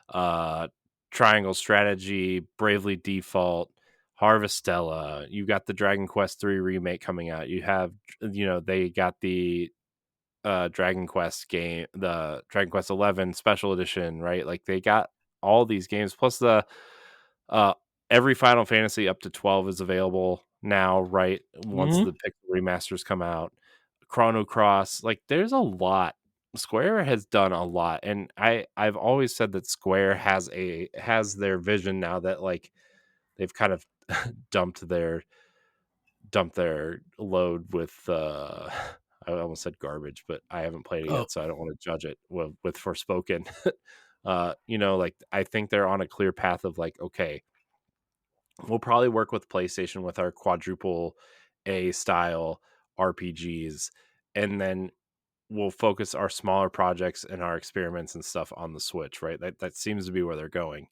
uh, Triangle Strategy, Bravely Default, Harvestella. You got the Dragon Quest 3 remake coming out. You have, they got the Dragon Quest game, the Dragon Quest 11 special edition, right? Like they got all these games plus the uh every Final Fantasy up to 12 is available now, right? Once hmm the Pixel remasters come out. Chrono Cross, like there's a lot. Square has done a lot, and I've always said that Square has their vision now that like they've kind of dumped their load with I almost said garbage, but I haven't played it Oh. yet, so I don't want to judge it with Forspoken. Like I think they're on a clear path of like, okay, we'll probably work with PlayStation with our quadruple A style RPGs, and then we'll focus our smaller projects and our experiments and stuff on the Switch, right? That seems to be where they're going.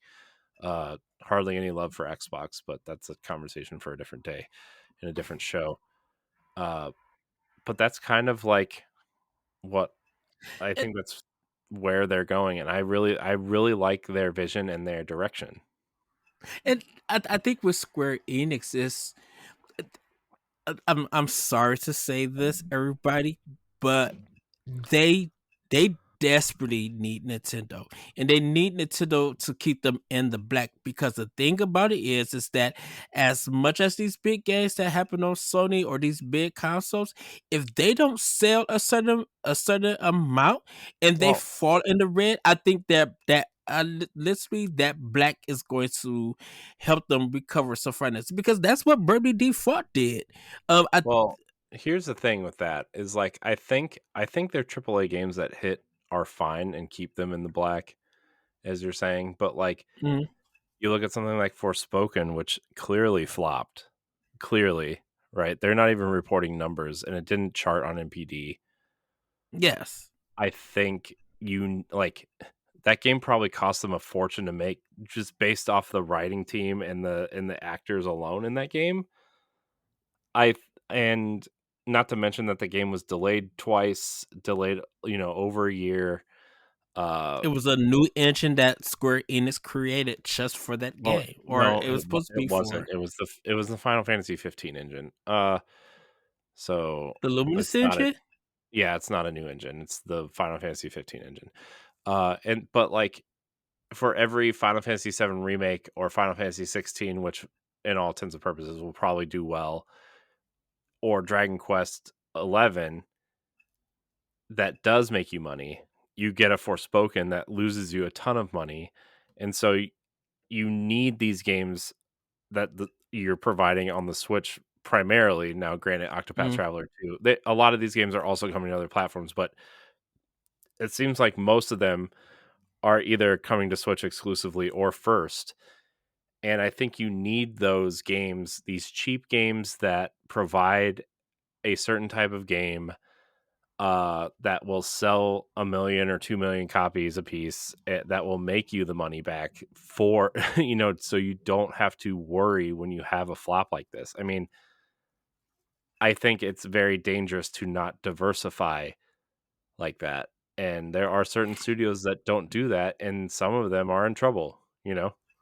Hardly any love for Xbox, but that's a conversation for a different day in a different show. Uh, but that's kind of like what I And, think that's where they're going, and I really like their vision and their direction. and I think with Square Enix is I'm sorry to say this, everybody, but they they desperately need Nintendo, and they need Nintendo to keep them in the black, because the thing about it is that as much as these big games that happen on Sony or these big consoles, if they don't sell a certain amount and they Well, fall in the red, I think literally that black is going to help them recover some finance, because that's what Burgundy Default did. I well, here's the thing with that is like I think their AAA games that hit are fine and keep them in the black, as you're saying, but like mm, you look at something like Forspoken, which clearly flopped. Clearly, right? They're not even reporting numbers and it didn't chart on NPD. yes. I think like that game probably cost them a fortune to make just based off the writing team and the actors alone in that game. I and not to mention that the game was delayed twice, delayed, over a year. It was a new engine that Square Enix created just for that Well, game, or no, it was supposed to it be wasn't. for It was the Final Fantasy 15 engine. So the Luminous it's not a engine. yeah, it's not a new engine. It's the Final Fantasy 15 engine. And but like for every Final Fantasy 7 remake or Final Fantasy 16, which in all intents and purposes will probably do well, or Dragon Quest 11 that does make you money, you get a Forspoken that loses you a ton of money, and so you need these games that you're providing on the Switch primarily. Now, granted, Octopath Mm, Traveler 2, a lot of these games are also coming to other platforms, but it seems like most of them are either coming to Switch exclusively or first. And I think you need those games, these cheap games that provide a certain type of game that will sell 1,000,000 or 2,000,000 copies a piece, that will make you the money back for, so you don't have to worry when you have a flop like this. I mean, I think it's very dangerous to not diversify like that. And there are certain studios that don't do that, and some of them are in trouble.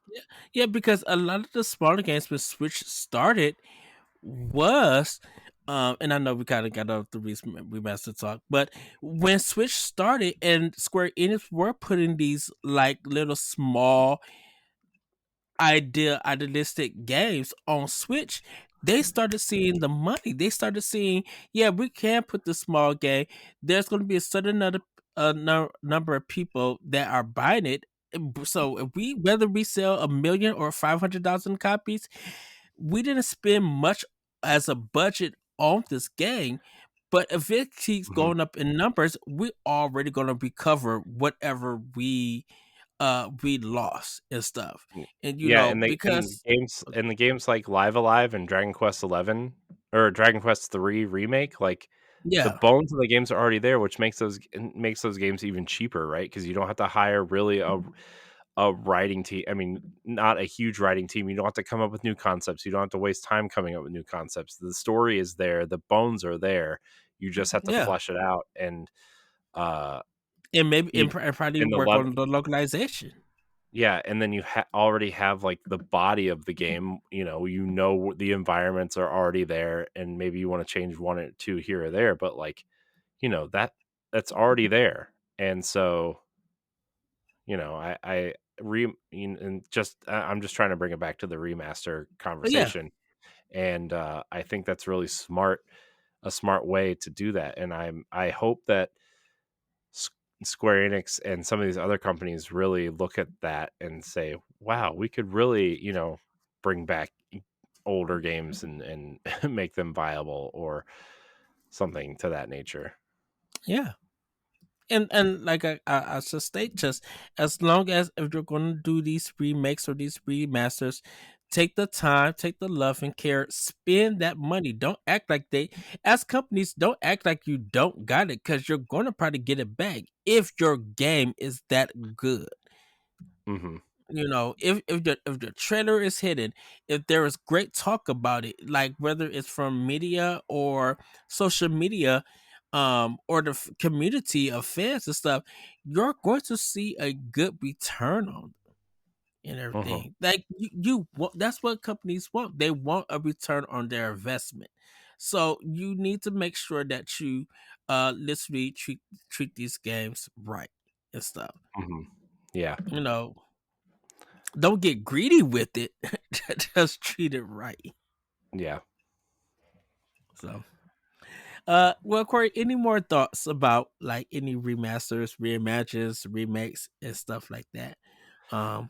yeah, yeah, because a lot of the smaller games when Switch started was, and I know we kind of got off the remaster talk, but when Switch started and Square Enix were putting these like little small idealistic games on Switch, they started seeing the money. They started seeing, yeah, we can put the small game. There's going to be a certain number of people that are buying it. So if whether we sell 1,000,000 or 500,000 copies, we didn't spend much as a budget on this game. But if it keeps Mhm. going up in numbers, we already going to recover whatever we lost and stuff. Mm. And Yeah, because and the games like Live Alive and Dragon Quest 11 or Dragon Quest 3 remake, like the yeah, bones of the games are already there, which makes those games even cheaper, right? Because you don't have to hire really a writing team. I mean, not a huge writing team. You don't have to come up with new concepts. You don't have to waste time coming up with new concepts. The story is there. The bones are there. You just have to yeah, flesh it out, and uh, and maybe you and probably in the work level. on the localization. Yeah, and then you already have, like, the body of the game, the environments are already there, and maybe you wanna change 1 or 2 here or there, but, like, that's already there, and so, I and just I'm just trying to bring it back to the remaster But yeah, conversation, and, I think that's really a smart way to do that, and I hope that S Square Enix and some of these other companies really look at that and say, "Wow, we could really, bring back older games and make them viable," or something to that nature. yeah. And like I just state, just as long as if you're going to do these remakes or these remasters, take the time, take the love and care, spend that money. Don't act like as companies, don't act like you don't got it, because you're going to probably get it back if your game is that good. Mhm, If the trailer is hidden, if there is great talk about it, like whether it's from media or social media, or the community of fans and stuff, you're going to see a good return on and mhm. everything. Like that's what companies want. They want a return on their investment. So you need to make sure that you literally treat these games right and stuff. Mhm. Yeah. You know, don't get greedy with it. Just treat it right. Yeah. So well, Corey, any more thoughts about like any remasters, reimagines, remakes, and stuff like that? Um,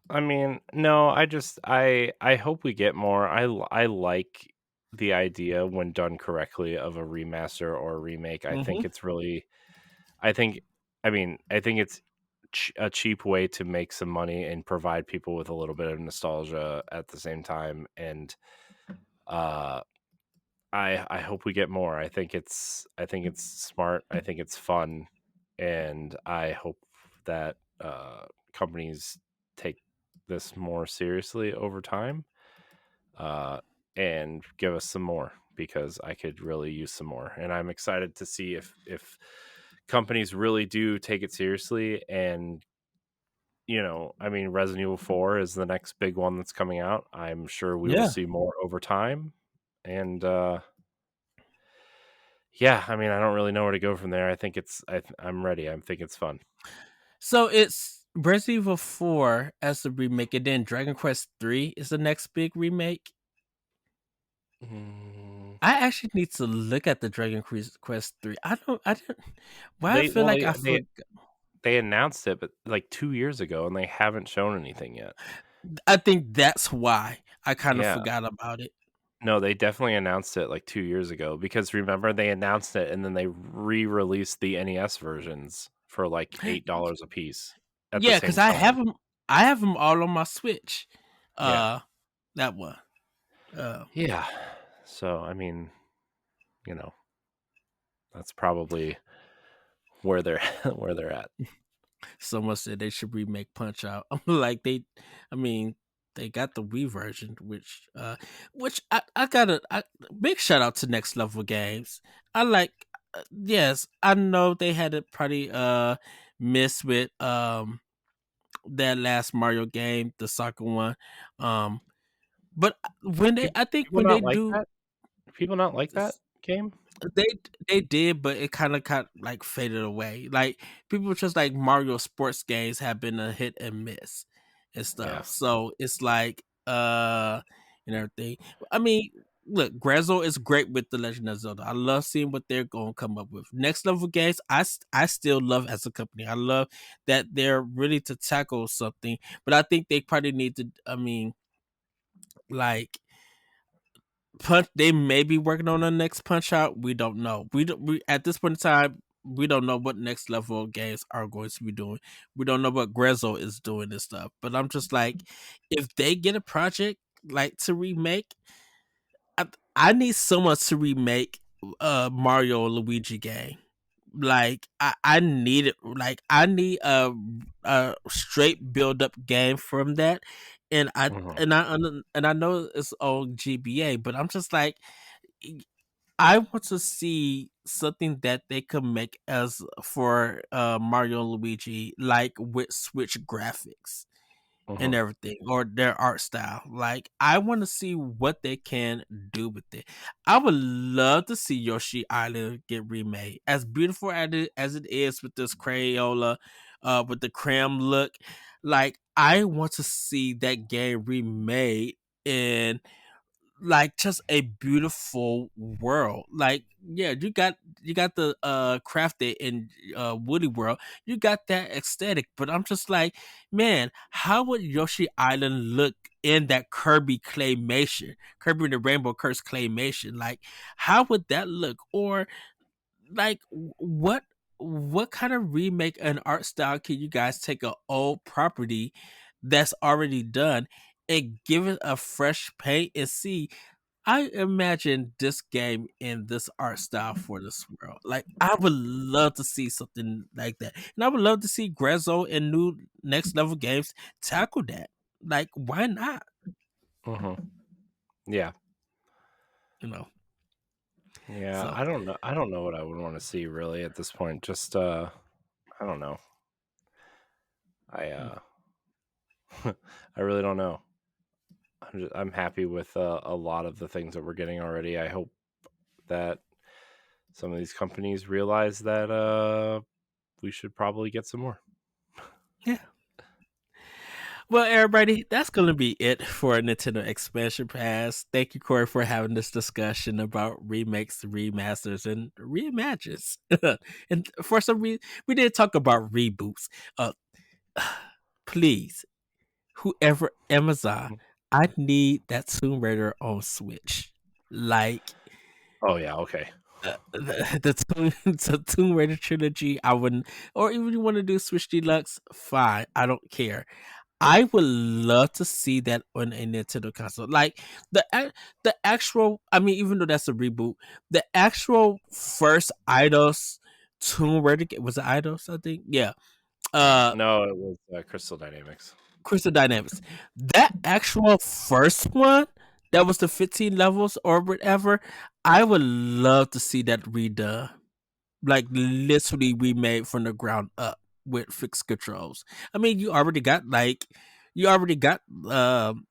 I mean, no, I hope we get more. I like the idea when done correctly of a remaster or a remake. I hmm think it's really I think I think it's a cheap way to make some money and provide people with a little bit of nostalgia at the same time, and uh I hope we get more. I think it's smart. I think it's fun, and I hope that companies take this more seriously over time, uh, and give us some more because I could really use some more. And I'm excited to see if companies really do take it seriously. And I mean, Resident Evil 4 is the next big one that's coming out. I'm sure we will yeah. see more over time, and yeah, I mean, I don't really know where to go from there. I think I'm ready. I think it's fun. So it's Resident Evil 4 as the remake, and then Dragon Quest 3 is the next big remake. Mm, I actually need to look at the Quest 3. I didn't why I they feel well like I forgot. they announced it, but like 2 years ago, and they haven't shown anything yet. I think that's why I kind of Yeah, forgot about it. no, they definitely announced it like 2 years ago because remember they announced it and then they re-released the NES versions for like $8 a piece at the Yeah, same because time. I have them all on my Switch. Yeah, That one. Uh, yeah. So I mean, you know, that's probably where they're where they're at. Someone said they should remake Punch Out. I'm like I mean, they got the Wii version, which I got a big shout out to Next Level Games. I like, yes, I know they had a pretty miss with that last Mario game, the soccer one. Um, but when they, I think People when they not like do that? People not like that game? They they did, but it kind of got like faded away. Like people just like Mario sports games have been a hit and miss and Yeah. stuff. So it's like and everything. I mean, look, Grezzo is great with the Legend of Zelda. I love seeing what they're going to come up with. Next level games, I still love as a company. I love that they're ready to tackle something, but I think they probably need to. I mean, like Punch, they may be working on the next Punch Out. We don't know. We at this point in time, we don't know what next level games are going to be doing. We don't know what Grezzo is doing and stuff. But I'm just like, if they get a project like to remake, I, I need someone to remake Mario Luigi game. Like I need it. Like I need a straight build up game from that, and Mhm. and I know it's on GBA, but I'm just like I want to see something that they could make as for Mario and Luigi, like with Switch graphics and Mhm. everything, or their art style. Like I want to see what they can do with it. I would love to see Yoshi Island get remade. As beautiful as it is with this Crayola, with the cram look, like I want to see that game remade in like just a beautiful world. Like yeah, you got the crafted in Woody World. You got that aesthetic, but I'm just like, man, how would Yoshi Island look in that Kirby claymation, Kirby and the Rainbow Curse claymation? Like, how would that look? Or like what kind of remake and art style can you guys take a old property that's already done and give it a fresh paint and see? I imagine this game in this art style for this world. Like I would love to see something like that. And I would love to see Grezzo and new next level games tackle that. Like why not? Mhm. Yeah. You know. Yeah, So I don't know what I would wanna see really at this point. Just, I don't know. I, mm, I really don't know. I'm happy with a lot of the things that we're getting already. I hope that some of these companies realize that we should probably get some more. Yeah. Well, everybody, that's going to be it for Nintendo Expansion Pass. Thank you, Corey, for having this discussion about remakes, remasters, and reimagines. And for some reason, we didn't talk about reboots. Uh, please, whoever Amazon, I need that Tomb Raider on Switch. Like, oh yeah, okay. The Tomb Raider trilogy, I wouldn't, or even you want to do Switch Deluxe, fine, I don't care. I would love to see that on a Nintendo console. Like the actual, I mean, even though that's a reboot, the actual first Eidos Tomb Raider was it Eidos? I think, yeah. No, it was Crystal Dynamics. Crystal Dynamics. That actual first one, that was the 15 levels or whatever. I would love to see that redone, like literally remade from the ground up with fixed controls. I mean, you already got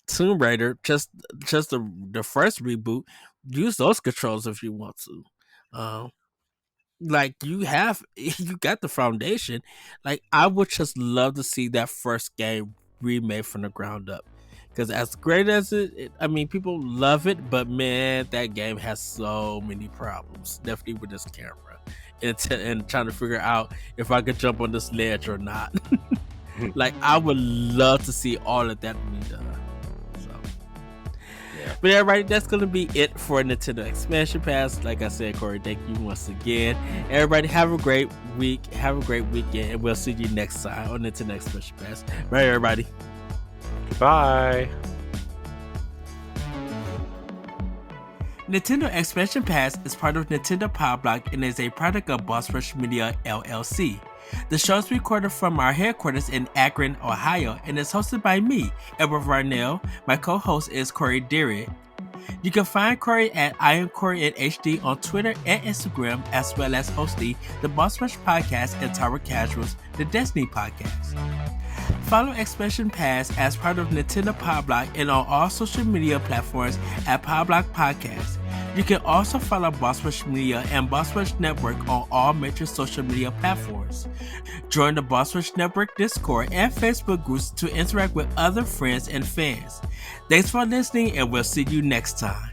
Tomb Raider, just the first reboot. Use those controls if you want to. Like you got the foundation. Like I would just love to see that first game remade from the ground up. Because as great as I mean, people love it, but man, that game has so many problems. Definitely with this camera, and trying to figure out if I could jump on this ledge or not. Like I would love to see all of that redone. So, yeah. But everybody, that's gonna be it for Nintendo Expansion Pass. Like I said, Corey, thank you once again. Everybody, have a great week, have a great weekend, and we'll see you next time on Nintendo Expansion Pass. Bye, everybody. Goodbye. Nintendo Expansion Pass is part of Nintendo Power Block and is a product of Boss Rush Media LLC. The show is recorded from our headquarters in Akron, Ohio, and is hosted by me, Edward Varnell. My co-host is Corey Deary. You can find Corey at I am Corey in HD on Twitter and Instagram, as well as hosting the Boss Rush Podcast and Tower Casuals, the Destiny Podcast. Follow Expansion Pass as part of Nintendo Power Block and on all social media platforms at Power Block Podcast. You can also follow Boss Rush Media and Boss Rush Network on all major social media platforms. Join the Boss Rush Network Discord and Facebook groups to interact with other friends and fans. Thanks for listening, and we'll see you next time.